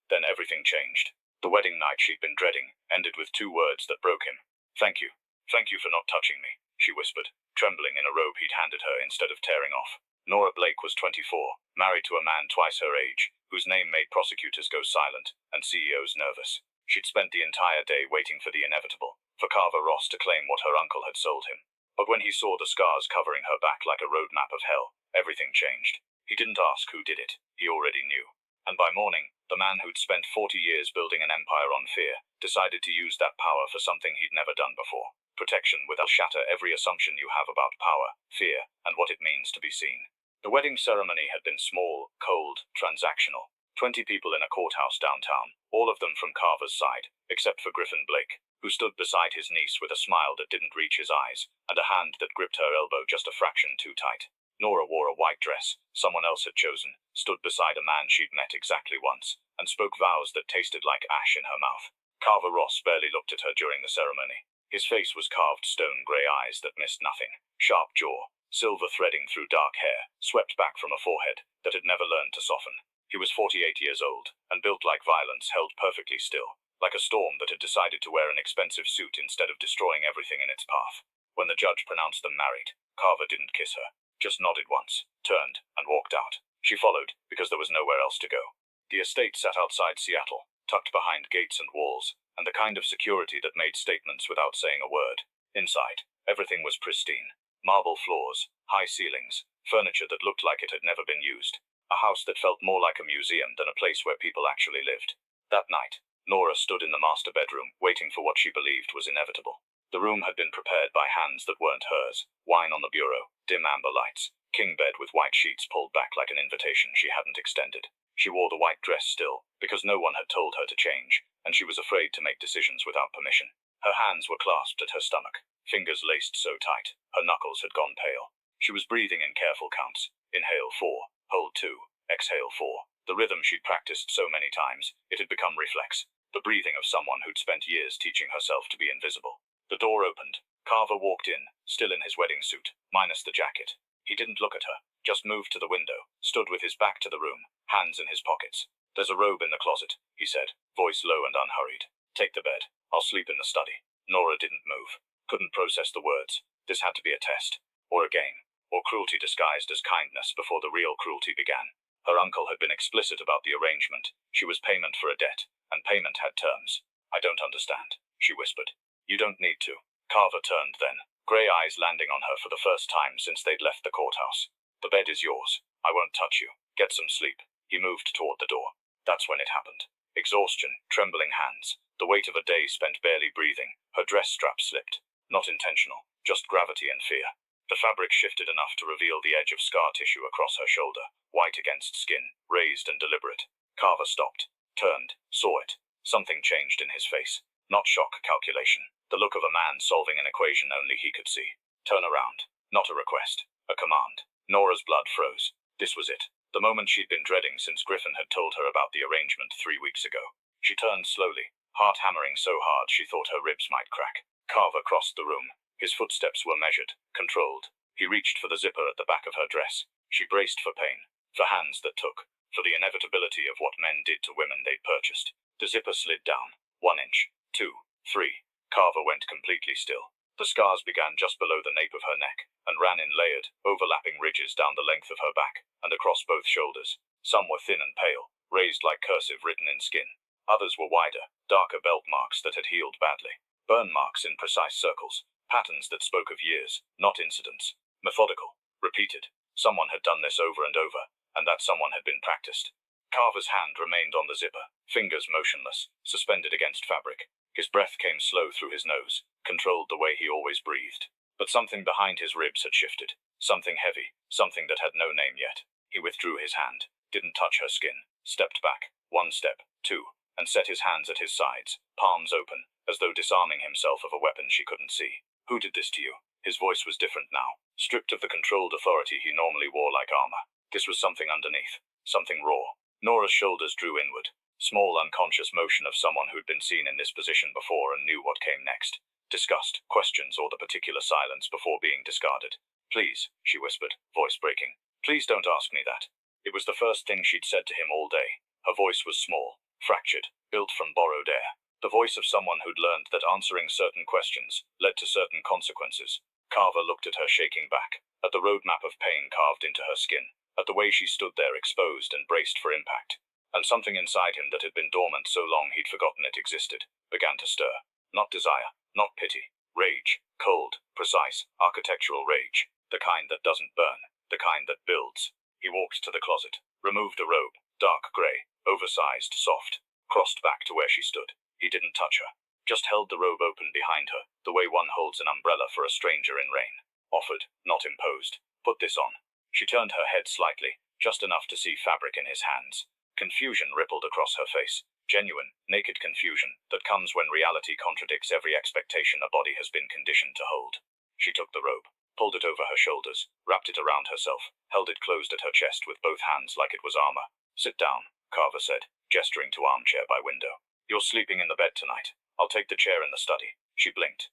Then everything changed. The wedding night she'd been dreading ended with 2 words that broke him. "Thank you. Thank you for not touching me," she whispered, trembling in a robe he'd handed her instead of tearing off. Nora Blake was 24, married to a man twice her age, whose name made prosecutors go silent and CEOs nervous. She'd spent the entire day waiting for the inevitable, for Carver Ross to claim what her uncle had sold him. But when he saw the scars covering her back like a roadmap of hell, everything changed. He didn't ask who did it, he already knew. And by morning, the man who'd spent 40 years building an empire on fear decided to use that power for something he'd never done before. Protection will shatter every assumption you have about power, fear, and what it means to be seen. The wedding ceremony had been small, cold, transactional. 20 people in a courthouse downtown, all of them from Carver's side, except for Griffin Blake, who stood beside his niece with a smile that didn't reach his eyes, and a hand that gripped her elbow just a fraction too tight. Nora wore a white dress someone else had chosen, stood beside a man she'd met exactly once, and spoke vows that tasted like ash in her mouth. Carver Ross barely looked at her during the ceremony. His face was carved stone grey eyes that missed nothing, sharp jaw, silver threading through dark hair, swept back from a forehead that had never learned to soften. He was 48 years old, and built like violence, held perfectly still, like a storm that had decided to wear an expensive suit instead of destroying everything in its path. When the judge pronounced them married, Carver didn't kiss her, just nodded once, turned, and walked out. She followed, because there was nowhere else to go. The estate sat outside Seattle, tucked behind gates and walls, and the kind of security that made statements without saying a word. Inside, everything was pristine. Marble floors, high ceilings, furniture that looked like it had never been used. A house that felt more like a museum than a place where people actually lived. That night, Nora stood in the master bedroom, waiting for what she believed was inevitable. The room had been prepared by hands that weren't hers. Wine on the bureau, dim amber lights, king bed with white sheets pulled back like an invitation she hadn't extended. She wore the white dress still, because no one had told her to change, and she was afraid to make decisions without permission. Her hands were clasped at her stomach, fingers laced so tight, her knuckles had gone pale. She was breathing in careful counts. Inhale 4, hold 2, exhale 4. The rhythm she'd practiced so many times, it had become reflex. The breathing of someone who'd spent years teaching herself to be invisible. The door opened. Carver walked in, still in his wedding suit, minus the jacket. He didn't look at her, just moved to the window, stood with his back to the room, hands in his pockets. "There's a robe in the closet," he said, voice low and unhurried. "Take the bed. I'll sleep in the study." Nora didn't move, couldn't process the words. This had to be a test, or a game, or cruelty disguised as kindness before the real cruelty began. Her uncle had been explicit about the arrangement. She was payment for a debt, and payment had terms. "I don't understand," she whispered. "You don't need to." Carver turned then, grey eyes landing on her for the first time since they'd left the courthouse. "The bed is yours. I won't touch you. Get some sleep." He moved toward the door. That's when it happened. Exhaustion, trembling hands, the weight of a day spent barely breathing. Her dress strap slipped. Not intentional, just gravity and fear. The fabric shifted enough to reveal the edge of scar tissue across her shoulder, white against skin, raised and deliberate. Carver stopped, turned, saw it. Something changed in his face. Not shock, calculation. The look of a man solving an equation only he could see. Turn around. Not a request. A command. Nora's blood froze. This was it. The moment she'd been dreading since Griffin had told her about the arrangement 3 weeks ago. She turned slowly, heart hammering so hard she thought her ribs might crack. Carver crossed the room. His footsteps were measured, controlled. He reached for the zipper at the back of her dress. She braced for pain, for hands that took, for the inevitability of what men did to women they'd purchased. The zipper slid down. 1 inch, 2, 3. Carver went completely still. The scars began just below the nape of her neck, and ran in layered, overlapping ridges down the length of her back, and across both shoulders. Some were thin and pale, raised like cursive written in skin. Others were wider, darker belt marks that had healed badly. Burn marks in precise circles, patterns that spoke of years, not incidents. Methodical, repeated. Someone had done this over and over, and that someone had been practiced. Carver's hand remained on the zipper, fingers motionless, suspended against fabric. His breath came slow through his nose, controlled the way he always breathed. But something behind his ribs had shifted. Something heavy, something that had no name yet. He withdrew his hand, didn't touch her skin, stepped back, 1 step, 2, and set his hands at his sides, palms open, as though disarming himself of a weapon she couldn't see. "Who did this to you?" His voice was different now, stripped of the controlled authority he normally wore like armor. This was something underneath, something raw. Nora's shoulders drew inward. Small unconscious motion of someone who'd been seen in this position before and knew what came next. Disgust, questions, or the particular silence before being discarded. "Please," she whispered, voice breaking. "Please don't ask me that." It was the first thing she'd said to him all day. Her voice was small, fractured, built from borrowed air. The voice of someone who'd learned that answering certain questions led to certain consequences. Carver looked at her, shaking back, at the roadmap of pain carved into her skin, at the way she stood there exposed and braced for impact. And something inside him that had been dormant so long he'd forgotten it existed began to stir. Not desire, not pity. Rage. Cold, precise, architectural rage. The kind that doesn't burn, the kind that builds. He walked to the closet, removed a robe, dark grey, oversized, soft, crossed back to where she stood. He didn't touch her, just held the robe open behind her, the way one holds an umbrella for a stranger in rain. Offered, not imposed. Put this on. She turned her head slightly, just enough to see fabric in his hands. Confusion rippled across her face. Genuine, naked confusion that comes when reality contradicts every expectation a body has been conditioned to hold. She took the robe, pulled it over her shoulders, wrapped it around herself, held it closed at her chest with both hands like it was armor. Sit down, Carver said, gesturing to armchair by window. You're sleeping in the bed tonight. I'll take the chair in the study. She blinked.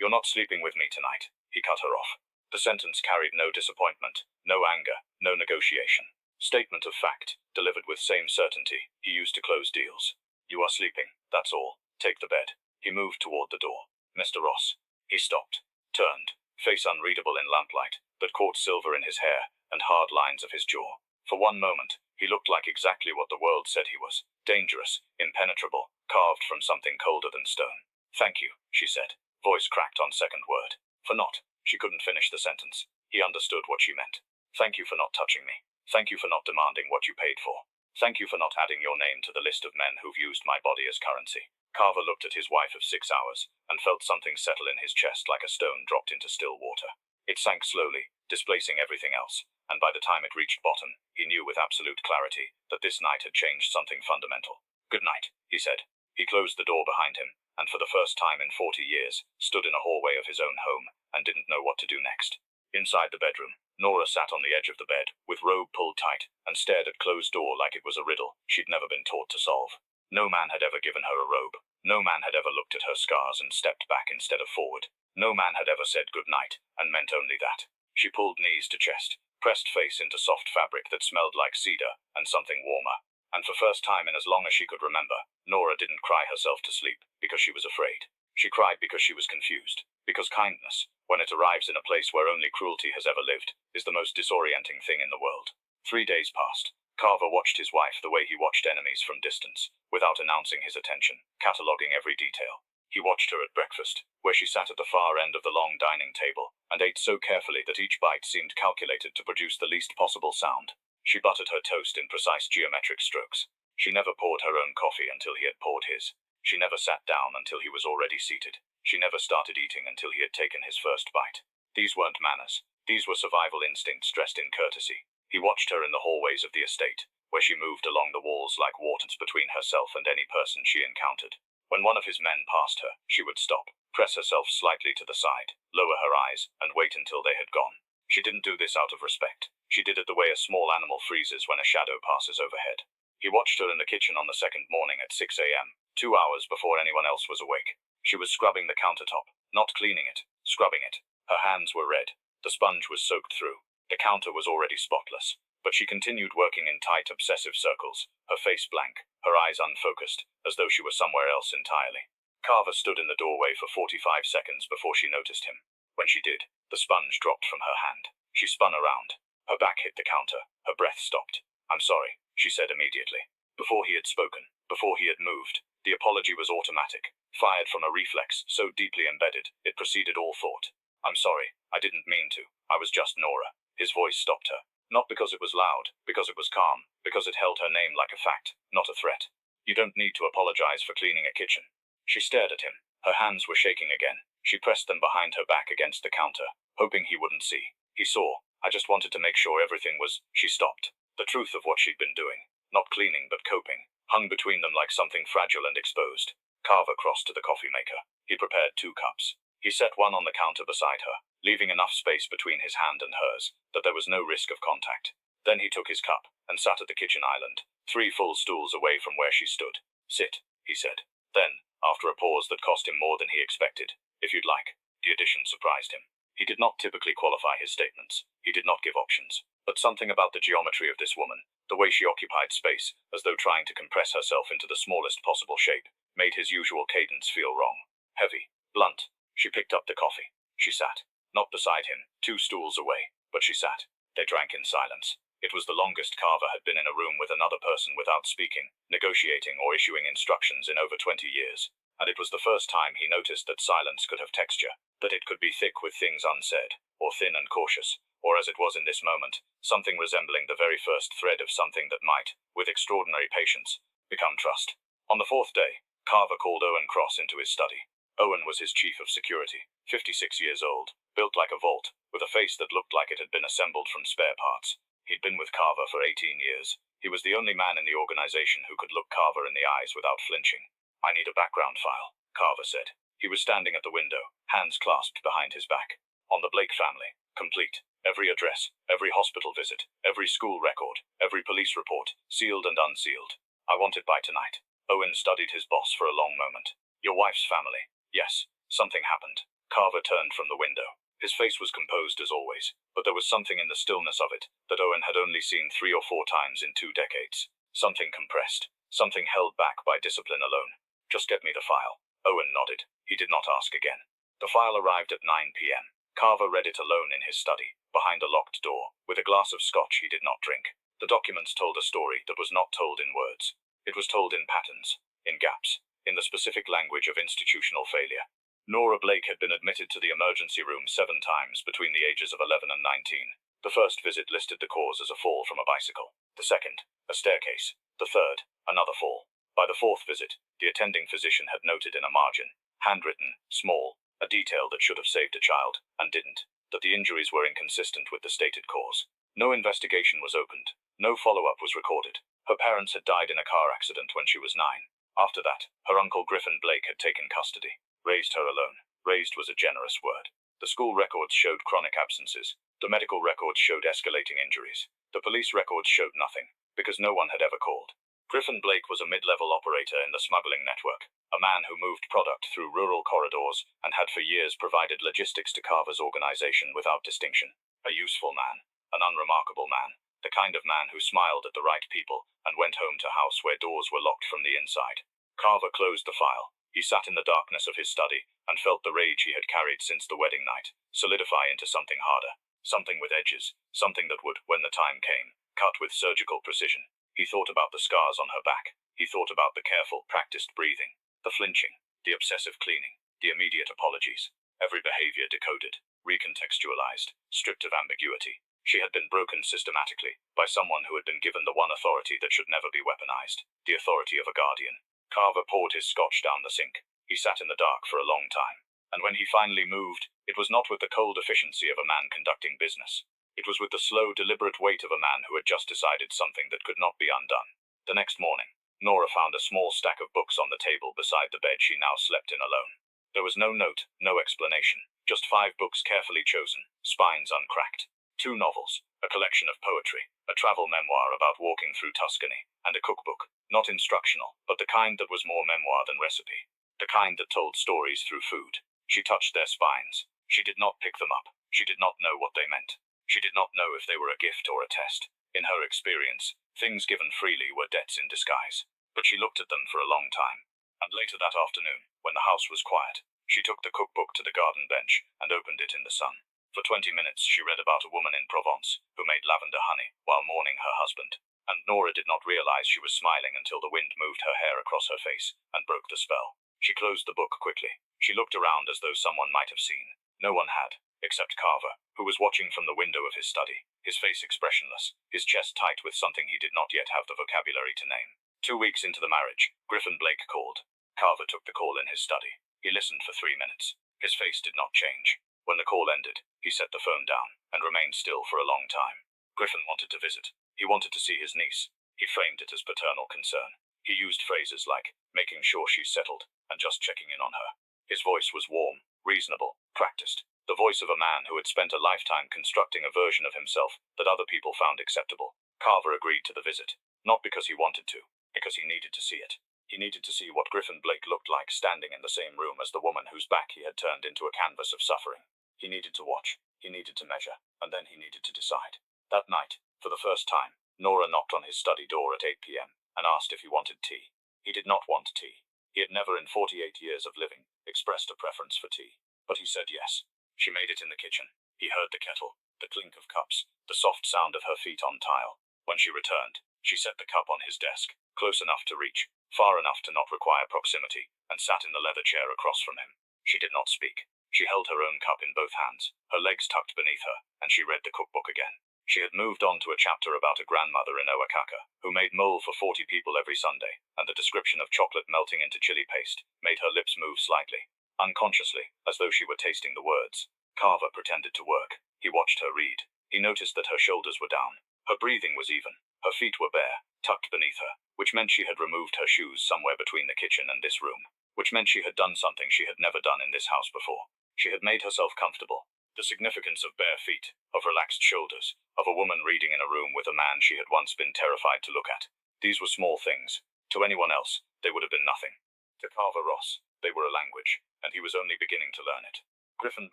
You're not sleeping with me tonight. He cut her off. The sentence carried no disappointment, no anger, no negotiation. Statement of fact, delivered with same certainty he used to close deals. You are sleeping, that's all. Take the bed. He moved toward the door. Mr. Ross. He stopped, turned, face unreadable in lamplight, that caught silver in his hair and hard lines of his jaw. For one moment, he looked like exactly what the world said he was. Dangerous, impenetrable, carved from something colder than stone. Thank you, she said. Voice cracked on second word. For not. She couldn't finish the sentence. He understood what she meant. Thank you for not touching me. Thank you for not demanding what you paid for. Thank you for not adding your name to the list of men who've used my body as currency. Carver looked at his wife of 6 hours, and felt something settle in his chest like a stone dropped into still water. It sank slowly, displacing everything else, and by the time it reached bottom, he knew with absolute clarity that this night had changed something fundamental. Good night, he said. He closed the door behind him, and for the first time in 40 years, stood in a hallway of his own home, and didn't know what to do next. Inside the bedroom, Nora sat on the edge of the bed, with robe pulled tight, and stared at closed door like it was a riddle she'd never been taught to solve. No man had ever given her a robe. No man had ever looked at her scars and stepped back instead of forward. No man had ever said good night, and meant only that. She pulled knees to chest, pressed face into soft fabric that smelled like cedar, and something warmer. And for first time in as long as she could remember, Nora didn't cry herself to sleep, because she was afraid. She cried because she was confused. Because kindness, when it arrives in a place where only cruelty has ever lived, is the most disorienting thing in the world. 3 days passed. Carver watched his wife the way he watched enemies from distance, without announcing his attention, cataloguing every detail. He watched her at breakfast, where she sat at the far end of the long dining table, and ate so carefully that each bite seemed calculated to produce the least possible sound. She buttered her toast in precise geometric strokes. She never poured her own coffee until he had poured his. She never sat down until he was already seated. She never started eating until he had taken his first bite. These weren't manners. These were survival instincts dressed in courtesy. He watched her in the hallways of the estate, where she moved along the walls like waters between herself and any person she encountered. When one of his men passed her, she would stop, press herself slightly to the side, lower her eyes, and wait until they had gone. She didn't do this out of respect. She did it the way a small animal freezes when a shadow passes overhead. He watched her in the kitchen on the second morning at 6 a.m., 2 hours before anyone else was awake. She was scrubbing the countertop, not cleaning it, scrubbing it. Her hands were red. The sponge was soaked through. The counter was already spotless. But she continued working in tight, obsessive circles, her face blank, her eyes unfocused, as though she were somewhere else entirely. Carver stood in the doorway for 45 seconds before she noticed him. When she did, the sponge dropped from her hand. She spun around. Her back hit the counter. Her breath stopped. I'm sorry, she said immediately. Before he had spoken, before he had moved, the apology was automatic, fired from a reflex so deeply embedded, it preceded all thought. I'm sorry, I didn't mean to. I was just Nora. His voice stopped her. Not because it was loud, because it was calm, because it held her name like a fact, not a threat. You don't need to apologize for cleaning a kitchen. She stared at him. Her hands were shaking again. She pressed them behind her back against the counter, hoping he wouldn't see. He saw. I just wanted to make sure everything was. She stopped. The truth of what she'd been doing, not cleaning but coping, hung between them like something fragile and exposed. Carver crossed to the coffee maker. He prepared 2 cups. He set one on the counter beside her, leaving enough space between his hand and hers that there was no risk of contact. Then he took his cup and sat at the kitchen island, 3 full stools away from where she stood. Sit, he said. Then, after a pause that cost him more than he expected, if you'd like. The addition surprised him. He did not typically qualify his statements. He did not give options. But something about the geometry of this woman, The way she occupied space, as though trying to compress herself into the smallest possible shape, made his usual cadence feel wrong. Heavy, blunt. She picked up the coffee. She sat. Not beside him, 2 stools away, but she sat. They drank in silence. It was the longest Carver had been in a room with another person without speaking, negotiating, or issuing instructions in over 20 years. And it was the first time he noticed that silence could have texture, that it could be thick with things unsaid, or thin and cautious, or as it was in this moment, something resembling the very first thread of something that might, with extraordinary patience, become trust. On the 4th day, Carver called Owen Cross into his study. Owen was his chief of security, 56 years old, built like a vault, with a face that looked like it had been assembled from spare parts. He'd been with Carver for 18 years. He was the only man in the organization who could look Carver in the eyes without flinching. "I need a background file," Carver said. He was standing at the window, hands clasped behind his back. "On the Blake family. Complete. Every address, every hospital visit, every school record, every police report, sealed and unsealed. I want it by tonight." Owen studied his boss for a long moment. "Your wife's family." "Yes. Something happened." Carver turned from the window. His face was composed as always, but there was something in the stillness of it that Owen had only seen 3 or 4 times in 2 decades. Something compressed, something held back by discipline alone. "Just get me the file." Owen nodded. He did not ask again. The file arrived at 9 p.m. Carver read it alone in his study, behind a locked door, with a glass of scotch he did not drink. The documents told a story that was not told in words. It was told in patterns, in gaps, in the specific language of institutional failure. Nora Blake had been admitted to the emergency room 7 times between the ages of 11 and 19. The first visit listed the cause as a fall from a bicycle. The second, a staircase. The third, another fall. By the 4th visit, the attending physician had noted in a margin, handwritten, small, a detail that should have saved a child, and didn't, that the injuries were inconsistent with the stated cause. No investigation was opened. No follow-up was recorded. Her parents had died in a car accident when she was 9. After that, her uncle Griffin Blake had taken custody. Raised her alone. Raised was a generous word. The school records showed chronic absences. The medical records showed escalating injuries. The police records showed nothing, because no one had ever called. Griffin Blake was a mid-level operator in the smuggling network, a man who moved product through rural corridors and had for years provided logistics to Carver's organization without distinction. A useful man, an unremarkable man, the kind of man who smiled at the right people and went home to house where doors were locked from the inside. Carver closed the file. He sat in the darkness of his study and felt the rage he had carried since the wedding night solidify into something harder, something with edges, something that would, when the time came, cut with surgical precision. He thought about the scars on her back. He thought about the careful, practiced breathing, the flinching, the obsessive cleaning, the immediate apologies. Every behavior decoded, recontextualized, stripped of ambiguity. She had been broken systematically by someone who had been given the one authority that should never be weaponized, the authority of a guardian. Carver poured his scotch down the sink. He sat in the dark for a long time. And when he finally moved, it was not with the cold efficiency of a man conducting business. It was with the slow, deliberate weight of a man who had just decided something that could not be undone. The next morning, Nora found a small stack of books on the table beside the bed she now slept in alone. There was no note, no explanation, just 5 books carefully chosen, spines uncracked. 2 novels, a collection of poetry, a travel memoir about walking through Tuscany, and a cookbook, not instructional, but the kind that was more memoir than recipe. The kind that told stories through food. She touched their spines. She did not pick them up. She did not know what they meant. She did not know if they were a gift or a test. In her experience, things given freely were debts in disguise. But she looked at them for a long time. And later that afternoon, when the house was quiet, she took the cookbook to the garden bench and opened it in the sun. For 20 minutes she read about a woman in Provence who made lavender honey while mourning her husband. And Nora did not realize she was smiling until the wind moved her hair across her face and broke the spell. She closed the book quickly. She looked around as though someone might have seen. No one had, except Carver, who was watching from the window of his study, his face expressionless, his chest tight with something he did not yet have the vocabulary to name. 2 weeks into the marriage, Griffin Blake called. Carver took the call in his study. He listened for 3 minutes. His face did not change. When the call ended, he set the phone down and remained still for a long time. Griffin wanted to visit. He wanted to see his niece. He framed it as paternal concern. He used phrases like, making sure she's settled, and just checking in on her. His voice was warm, reasonable, practiced. The voice of a man who had spent a lifetime constructing a version of himself that other people found acceptable. Carver agreed to the visit, not because he wanted to, because he needed to see it. He needed to see what Griffin Blake looked like standing in the same room as the woman whose back he had turned into a canvas of suffering. He needed to watch, he needed to measure, and then he needed to decide. That night, for the first time, Nora knocked on his study door at 8 p.m. and asked if he wanted tea. He did not want tea. He had never in 48 years of living expressed a preference for tea. But he said yes. She made it in the kitchen. He heard the kettle, the clink of cups, the soft sound of her feet on tile. When she returned, she set the cup on his desk, close enough to reach, far enough to not require proximity, and sat in the leather chair across from him. She did not speak. She held her own cup in both hands, her legs tucked beneath her, and she read the cookbook again. She had moved on to a chapter about a grandmother in Oaxaca, who made mole for 40 people every Sunday, and the description of chocolate melting into chili paste made her lips move slightly, unconsciously, as though she were tasting the words. Carver pretended to work. He watched her read. He noticed that her shoulders were down. Her breathing was even. Her feet were bare, tucked beneath her, which meant she had removed her shoes somewhere between the kitchen and this room, which meant she had done something she had never done in this house before. She had made herself comfortable. The significance of bare feet, of relaxed shoulders, of a woman reading in a room with a man she had once been terrified to look at. These were small things. To anyone else, they would have been nothing. To Carver Ross, they were a language, and he was only beginning to learn it. Griffin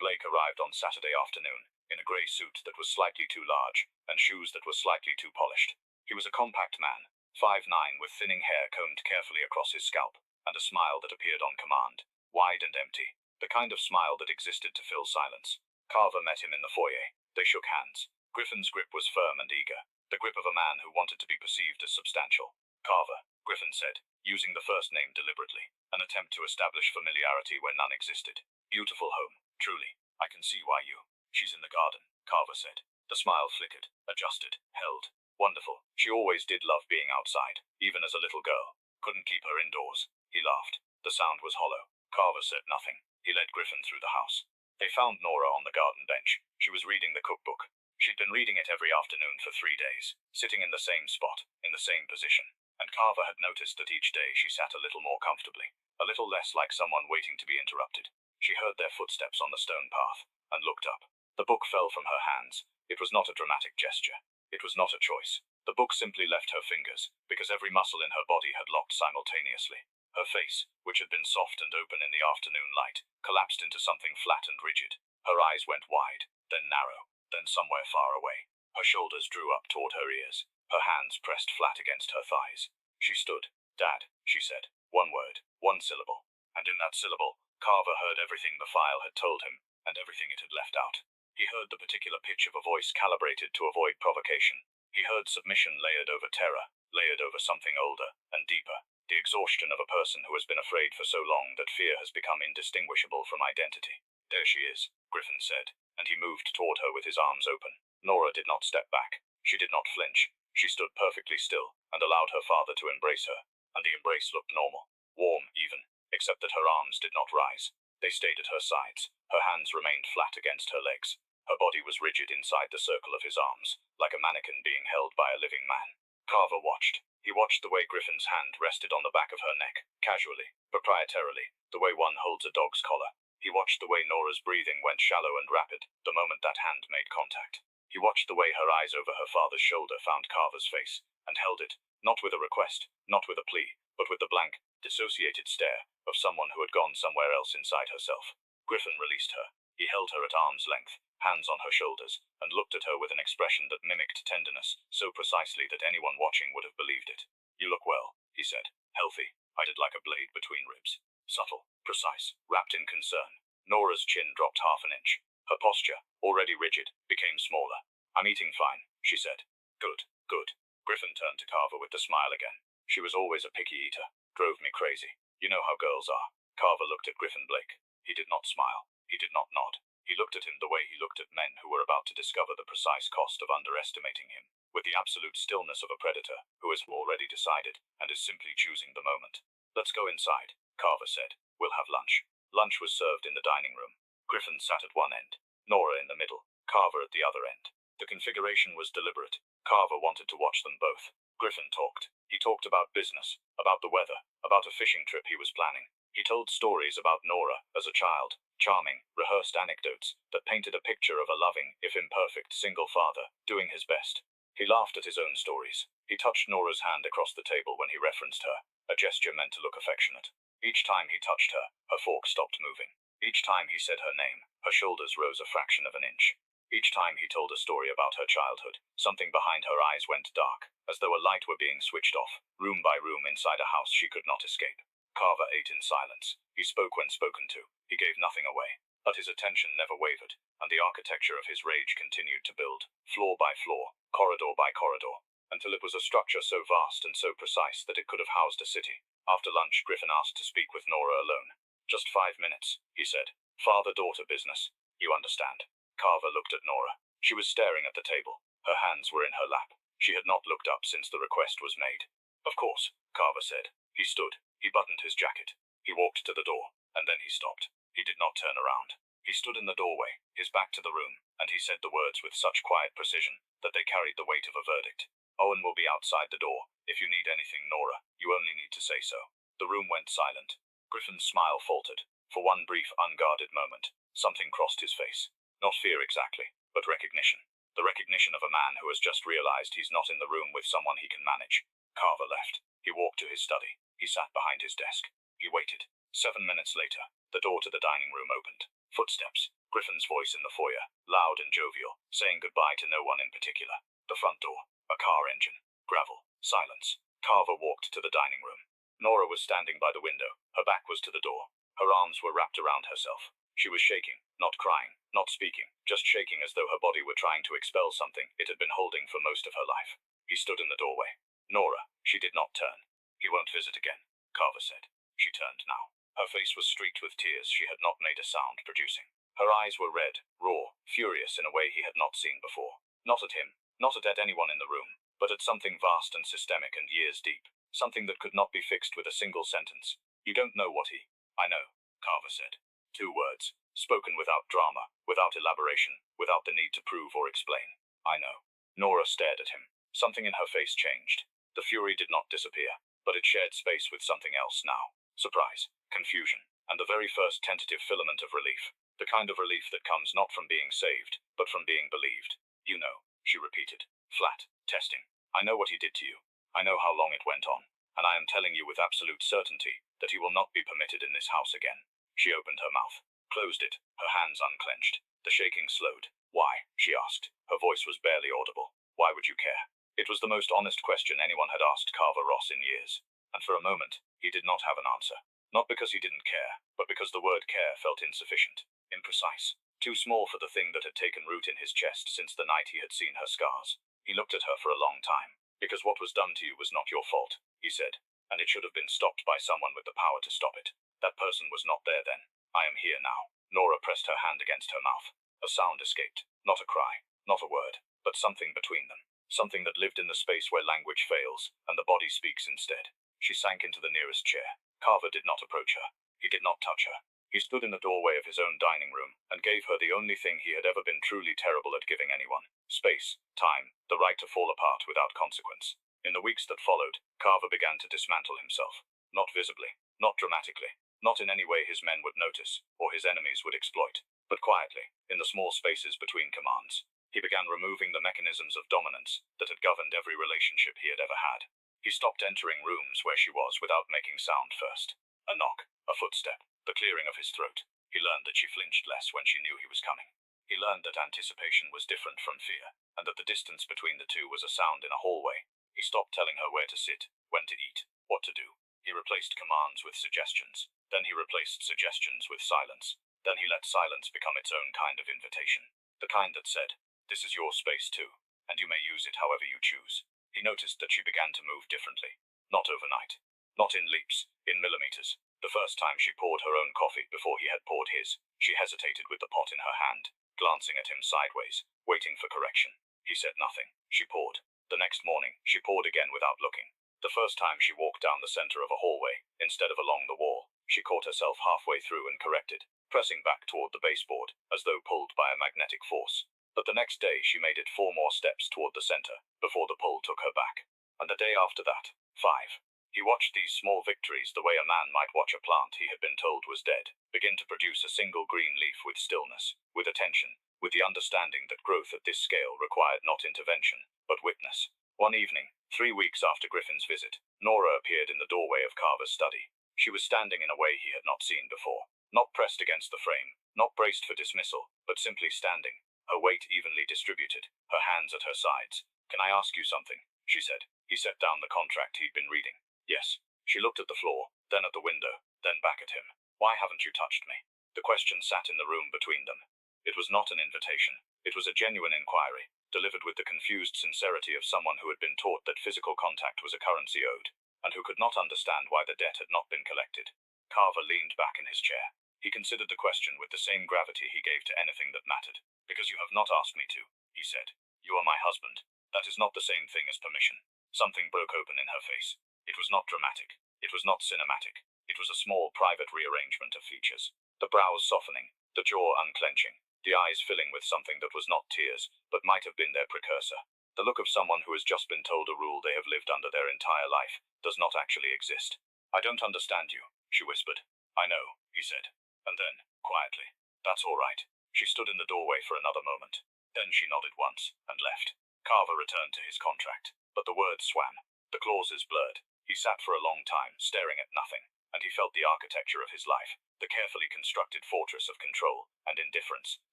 Blake arrived on Saturday afternoon, in a grey suit that was slightly too large, and shoes that were slightly too polished. He was a compact man, 5'9", with thinning hair combed carefully across his scalp, and a smile that appeared on command, wide and empty, the kind of smile that existed to fill silence. Carver met him in the foyer. They shook hands. Griffin's grip was firm and eager, the grip of a man who wanted to be perceived as substantial. Carver, Griffin said, using the first name deliberately, an attempt to establish familiarity where none existed. Beautiful home, truly. I can see why you. She's in the garden, Carver said. The smile flickered, adjusted, held. Wonderful. She always did love being outside, even as a little girl. Couldn't keep her indoors. He laughed. The sound was hollow. Carver said nothing. He led Griffin through the house. They found Nora on the garden bench. She was reading the cookbook. She'd been reading it every afternoon for 3 days, sitting in the same spot, in the same position. And Carver had noticed that each day she sat a little more comfortably, a little less like someone waiting to be interrupted. She heard their footsteps on the stone path, and looked up. The book fell from her hands. It was not a dramatic gesture. It was not a choice. The book simply left her fingers, because every muscle in her body had locked simultaneously. Her face, which had been soft and open in the afternoon light, collapsed into something flat and rigid. Her eyes went wide, then narrow, then somewhere far away. Her shoulders drew up toward her ears. Her hands pressed flat against her thighs. She stood. Dad, she said. One word, one syllable. And in that syllable, Carver heard everything the file had told him, and everything it had left out. He heard the particular pitch of a voice calibrated to avoid provocation. He heard submission layered over terror, layered over something older and deeper. The exhaustion of a person who has been afraid for so long that fear has become indistinguishable from identity. There she is, Griffin said, and he moved toward her with his arms open. Nora did not step back. She did not flinch. She stood perfectly still, and allowed her father to embrace her, and the embrace looked normal, warm even, except that her arms did not rise. They stayed at her sides. Her hands remained flat against her legs. Her body was rigid inside the circle of his arms, like a mannequin being held by a living man. Carver watched. He watched the way Griffin's hand rested on the back of her neck, casually, proprietarily, the way one holds a dog's collar. He watched the way Nora's breathing went shallow and rapid, the moment that hand made contact. He watched the way her eyes over her father's shoulder found Carver's face, and held it, not with a request, not with a plea, but with the blank, dissociated stare of someone who had gone somewhere else inside herself. Griffin released her. He held her at arm's length, hands on her shoulders, and looked at her with an expression that mimicked tenderness, so precisely that anyone watching would have believed it. You look well, he said. Healthy. I did like a blade between ribs. Subtle, precise, wrapped in concern. Nora's chin dropped half an inch. Her posture, already rigid, became smaller. I'm eating fine, she said. Good, good. Griffin turned to Carver with the smile again. She was always a picky eater. Drove me crazy. You know how girls are. Carver looked at Griffin Blake. He did not smile. He did not nod. He looked at him the way he looked at men who were about to discover the precise cost of underestimating him, with the absolute stillness of a predator who has already decided and is simply choosing the moment. Let's go inside, Carver said. We'll have lunch. Lunch was served in the dining room. Griffin sat at one end, Nora in the middle, Carver at the other end. The configuration was deliberate. Carver wanted to watch them both. Griffin talked. He talked about business, about the weather, about a fishing trip he was planning. He told stories about Nora as a child, charming, rehearsed anecdotes that painted a picture of a loving, if imperfect, single father, doing his best. He laughed at his own stories. He touched Nora's hand across the table when he referenced her, a gesture meant to look affectionate. Each time he touched her, her fork stopped moving. Each time he said her name, her shoulders rose a fraction of an inch. Each time he told a story about her childhood, something behind her eyes went dark, as though a light were being switched off, room by room inside a house she could not escape. Carver ate in silence. He spoke when spoken to. He gave nothing away. But his attention never wavered, and the architecture of his rage continued to build, floor by floor, corridor by corridor, until it was a structure so vast and so precise that it could have housed a city. After lunch, Griffin asked to speak with Nora alone. "Just 5 minutes," he said. "Father-daughter business. You understand." Carver looked at Nora. She was staring at the table. Her hands were in her lap. She had not looked up since the request was made. "Of course," Carver said. He stood. He buttoned his jacket. He walked to the door, and then he stopped. He did not turn around. He stood in the doorway, his back to the room, and he said the words with such quiet precision that they carried the weight of a verdict. "Owen will be outside the door. If you need anything, Nora, you only need to say so." The room went silent. Griffin's smile faltered. For one brief, unguarded moment, something crossed his face. Not fear exactly, but recognition. The recognition of a man who has just realized he's not in the room with someone he can manage. Carver left. He walked to his study. He sat behind his desk. He waited. 7 minutes later, the door to the dining room opened. Footsteps. Griffin's voice in the foyer, loud and jovial, saying goodbye to no one in particular. The front door. A car engine. Gravel. Silence. Carver walked to the dining room. Nora was standing by the window. Her back was to the door. Her arms were wrapped around herself. She was shaking, not crying, not speaking, just shaking as though her body were trying to expel something it had been holding for most of her life. He stood in the doorway. "Nora." She did not turn. "He won't visit again," Carver said. She turned now. Her face was streaked with tears she had not made a sound producing. Her eyes were red, raw, furious in a way he had not seen before. Not at him, not at anyone in the room, but at something vast and systemic and years deep. Something that could not be fixed with a single sentence. "You don't know what he—" "I know," Carver said. 2 words, spoken without drama, without elaboration, without the need to prove or explain. "I know." Nora stared at him. Something in her face changed. The fury did not disappear, but it shared space with something else now. Surprise, confusion, and the very first tentative filament of relief. The kind of relief that comes not from being saved, but from being believed. "You know," she repeated. Flat, testing. "I know what he did to you. I know how long it went on. And I am telling you with absolute certainty that he will not be permitted in this house again." She opened her mouth, closed it, her hands unclenched. The shaking slowed. "Why?" she asked. Her voice was barely audible. "Why would you care?" It was the most honest question anyone had asked Carver Ross in years. And for a moment, he did not have an answer. Not because he didn't care, but because the word care felt insufficient, imprecise, too small for the thing that had taken root in his chest since the night he had seen her scars. He looked at her for a long time. "Because what was done to you was not your fault," he said, "and it should have been stopped by someone with the power to stop it. That person was not there then. I am here now." Nora pressed her hand against her mouth. A sound escaped. Not a cry, not a word, but something between them. Something that lived in the space where language fails, and the body speaks instead. She sank into the nearest chair. Carver did not approach her. He did not touch her. He stood in the doorway of his own dining room, and gave her the only thing he had ever been truly terrible at giving anyone. Space, time, the right to fall apart without consequence. In the weeks that followed, Carver began to dismantle himself. Not visibly, not dramatically, not in any way his men would notice, or his enemies would exploit, but quietly, in the small spaces between commands. He began removing the mechanisms of dominance that had governed every relationship he had ever had. He stopped entering rooms where she was without making sound first. A knock, a footstep, the clearing of his throat. He learned that she flinched less when she knew he was coming. He learned that anticipation was different from fear, and that the distance between the two was a sound in a hallway. He stopped telling her where to sit, when to eat, what to do. He replaced commands with suggestions. Then he replaced suggestions with silence. Then he let silence become its own kind of invitation. The kind that said, "This is your space too, and you may use it however you choose." He noticed that she began to move differently. Not overnight. Not in leaps, in millimeters. The first time she poured her own coffee before he had poured his, she hesitated with the pot in her hand, glancing at him sideways, waiting for correction. He said nothing. She poured. The next morning, she poured again without looking. The first time she walked down the center of a hallway, instead of along the wall, she caught herself halfway through and corrected, pressing back toward the baseboard, as though pulled by a magnetic force. But the next day she made it 4 more steps toward the center, before the pull took her back. And the day after that, 5. He watched these small victories the way a man might watch a plant he had been told was dead, begin to produce a single green leaf with stillness, with attention, with the understanding that growth at this scale required not intervention, but witness. One evening, 3 weeks after Griffin's visit, Nora appeared in the doorway of Carver's study. She was standing in a way he had not seen before. Not pressed against the frame, not braced for dismissal, but simply standing, her weight evenly distributed, her hands at her sides. "Can I ask you something?" she said. He set down the contract he'd been reading. "Yes." She looked at the floor, then at the window, then back at him. "Why haven't you touched me?" The question sat in the room between them. It was not an invitation. It was a genuine inquiry, delivered with the confused sincerity of someone who had been taught that physical contact was a currency owed, and who could not understand why the debt had not been collected. Carver leaned back in his chair. He considered the question with the same gravity he gave to anything that mattered. "Because you have not asked me to," he said. "You are my husband. That is not the same thing as permission." Something broke open in her face. It was not dramatic. It was not cinematic. It was a small, private rearrangement of features. The brows softening, the jaw unclenching, the eyes filling with something that was not tears, but might have been their precursor. The look of someone who has just been told a rule they have lived under their entire life does not actually exist. "I don't understand you," she whispered. "I know," he said. And then, quietly, "That's all right." She stood in the doorway for another moment. Then she nodded once, and left. Carver returned to his contract, but the words swam. The clauses blurred. He sat for a long time, staring at nothing, and he felt the architecture of his life, the carefully constructed fortress of control and indifference,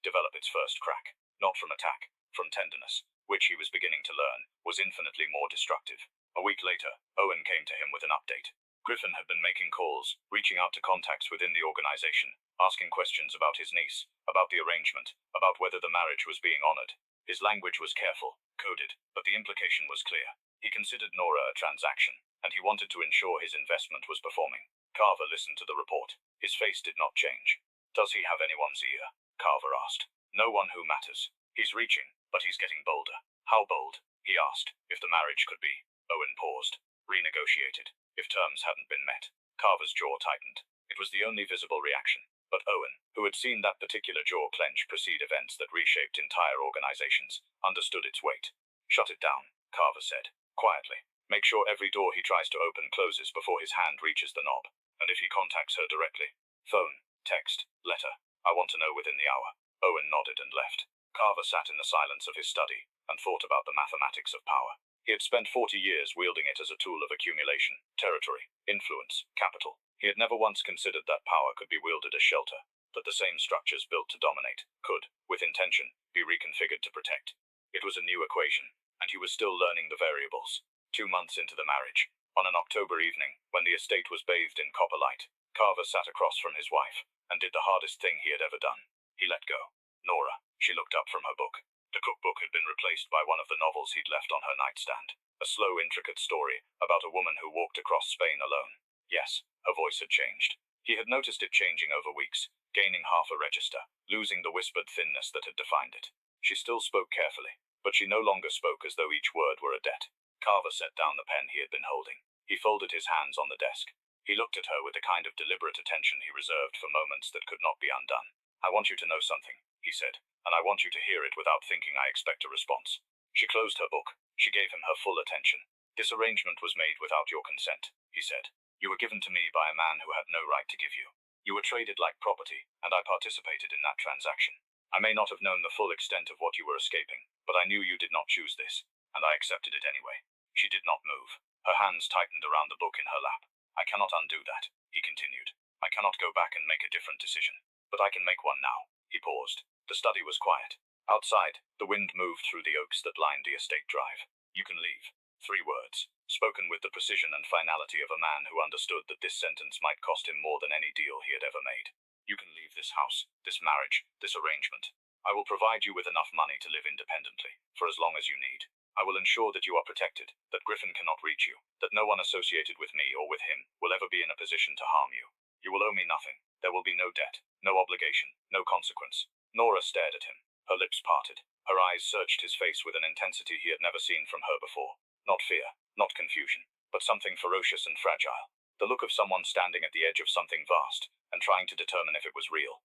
develop its first crack. Not from attack, from tenderness, which he was beginning to learn, was infinitely more destructive. A week later, Owen came to him with an update. Griffin had been making calls, reaching out to contacts within the organization, asking questions about his niece, about the arrangement, about whether the marriage was being honored. His language was careful, coded, but the implication was clear. He considered Nora a transaction, and he wanted to ensure his investment was performing. Carver listened to the report. His face did not change. "Does he have anyone's ear?" Carver asked. "No one who matters. He's reaching, but he's getting bolder." "How bold?" he asked. "If the marriage could be..." Owen paused. "Renegotiated. If terms hadn't been met." Carver's jaw tightened. It was the only visible reaction. But Owen, who had seen that particular jaw clench precede events that reshaped entire organizations, understood its weight. "Shut it down," Carver said, quietly. "Make sure every door he tries to open closes before his hand reaches the knob. And if he contacts her directly, phone, text, letter, I want to know within the hour." Owen nodded and left. Carver sat in the silence of his study and thought about the mathematics of power. He had spent 40 years wielding it as a tool of accumulation, territory, influence, capital. He had never once considered that power could be wielded as shelter, that the same structures built to dominate could, with intention, be reconfigured to protect. It was a new equation, and he was still learning the variables. 2 months into the marriage, on an October evening, when the estate was bathed in copper light, Carver sat across from his wife, and did the hardest thing he had ever done. He let go. "Nora." She looked up from her book. The cookbook had been replaced by one of the novels he'd left on her nightstand. A slow, intricate story about a woman who walked across Spain alone. Yes, her voice had changed. He had noticed it changing over weeks, gaining half a register, losing the whispered thinness that had defined it. She still spoke carefully, but she no longer spoke as though each word were a debt. Carver set down the pen he had been holding. He folded his hands on the desk. He looked at her with the kind of deliberate attention he reserved for moments that could not be undone. "I want you to know something," he said, "and I want you to hear it without thinking I expect a response." She closed her book. She gave him her full attention. "This arrangement was made without your consent," he said. "You were given to me by a man who had no right to give you. You were traded like property, and I participated in that transaction. I may not have known the full extent of what you were escaping, but I knew you did not choose this, and I accepted it anyway." She did not move. Her hands tightened around the book in her lap. "I cannot undo that," he continued. "I cannot go back and make a different decision. But I can make one now." He paused. The study was quiet. Outside, the wind moved through the oaks that lined the estate drive. "You can leave." 3 words, spoken with the precision and finality of a man who understood that this sentence might cost him more than any deal he had ever made. "You can leave this house, this marriage, this arrangement. I will provide you with enough money to live independently, for as long as you need. I will ensure that you are protected, that Griffin cannot reach you, that no one associated with me or with him will ever be in a position to harm you. You will owe me nothing. There will be no debt, no obligation, no consequence." Nora stared at him. Her lips parted. Her eyes searched his face with an intensity he had never seen from her before. Not fear, not confusion, but something ferocious and fragile. The look of someone standing at the edge of something vast, and trying to determine if it was real.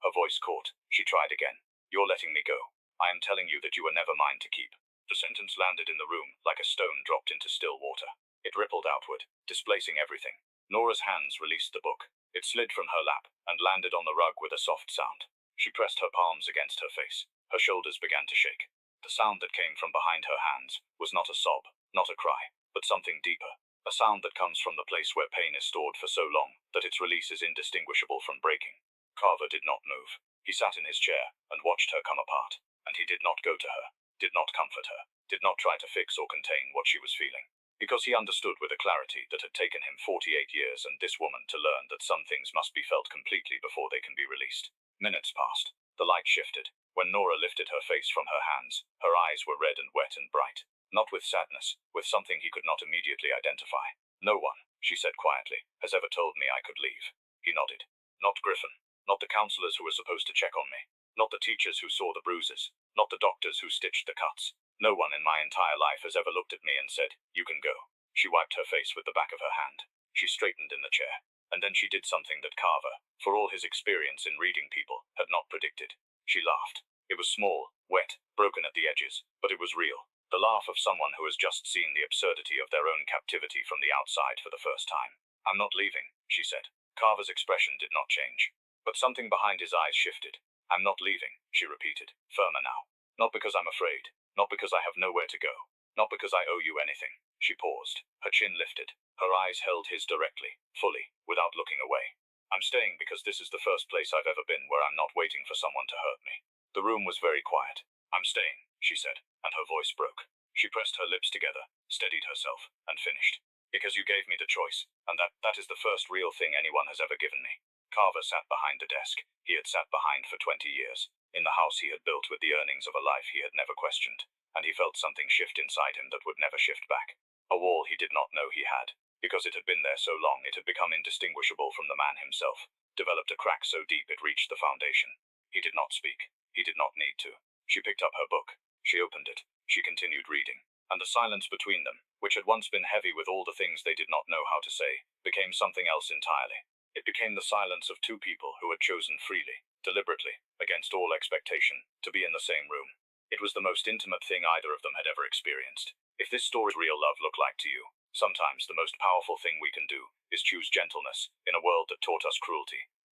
Her voice caught. She tried again. "You're letting me go. I am telling you that you are never mine to keep." The sentence landed in the room like a stone dropped into still water. It rippled outward, displacing everything. Nora's hands released the book. It slid from her lap, and landed on the rug with a soft sound. She pressed her palms against her face. Her shoulders began to shake. The sound that came from behind her hands was not a sob, not a cry, but something deeper. A sound that comes from the place where pain is stored for so long that its release is indistinguishable from breaking. Carver did not move. He sat in his chair and watched her come apart, and he did not go to her, did not comfort her, did not try to fix or contain what she was feeling. Because he understood with a clarity that had taken him 48 years and this woman to learn that some things must be felt completely before they can be released. Minutes passed. The light shifted. When Nora lifted her face from her hands, her eyes were red and wet and bright. Not with sadness, with something he could not immediately identify. No one, she said quietly, has ever told me I could leave. He nodded. Not Griffin. Not the counselors who were supposed to check on me. Not the teachers who saw the bruises. Not the doctors who stitched the cuts. No one in my entire life has ever looked at me and said, "You can go." She wiped her face with the back of her hand. She straightened in the chair. And then she did something that Carver, for all his experience in reading people, had not predicted. She laughed. It was small, wet, broken at the edges, but it was real. The laugh of someone who has just seen the absurdity of their own captivity from the outside for the first time. "I'm not leaving," she said. Carver's expression did not change, but something behind his eyes shifted. "I'm not leaving," she repeated, firmer now. "Not because I'm afraid. Not because I have nowhere to go. Not because I owe you anything." She paused. Her chin lifted. Her eyes held his directly, fully, without looking away. "I'm staying because this is the first place I've ever been where I'm not waiting for someone to hurt me." The room was very quiet. "I'm staying," she said, and her voice broke. She pressed her lips together, steadied herself, and finished. "Because you gave me the choice, and that is the first real thing anyone has ever given me." Carver sat behind the desk he had sat behind for 20 years, in the house he had built with the earnings of a life he had never questioned, and he felt something shift inside him that would never shift back. A wall he did not know he had. Because it had been there so long, it had become indistinguishable from the man himself, developed a crack so deep it reached the foundation. He did not speak. He did not need to. She picked up her book. She opened it. She continued reading. And the silence between them, which had once been heavy with all the things they did not know how to say, became something else entirely. It became the silence of two people who had chosen freely, deliberately, against all expectation, to be in the same room. It was the most intimate thing either of them had ever experienced. If this story's real love looked like to you, sometimes the most powerful thing we can do is choose gentleness in a world that taught us cruelty.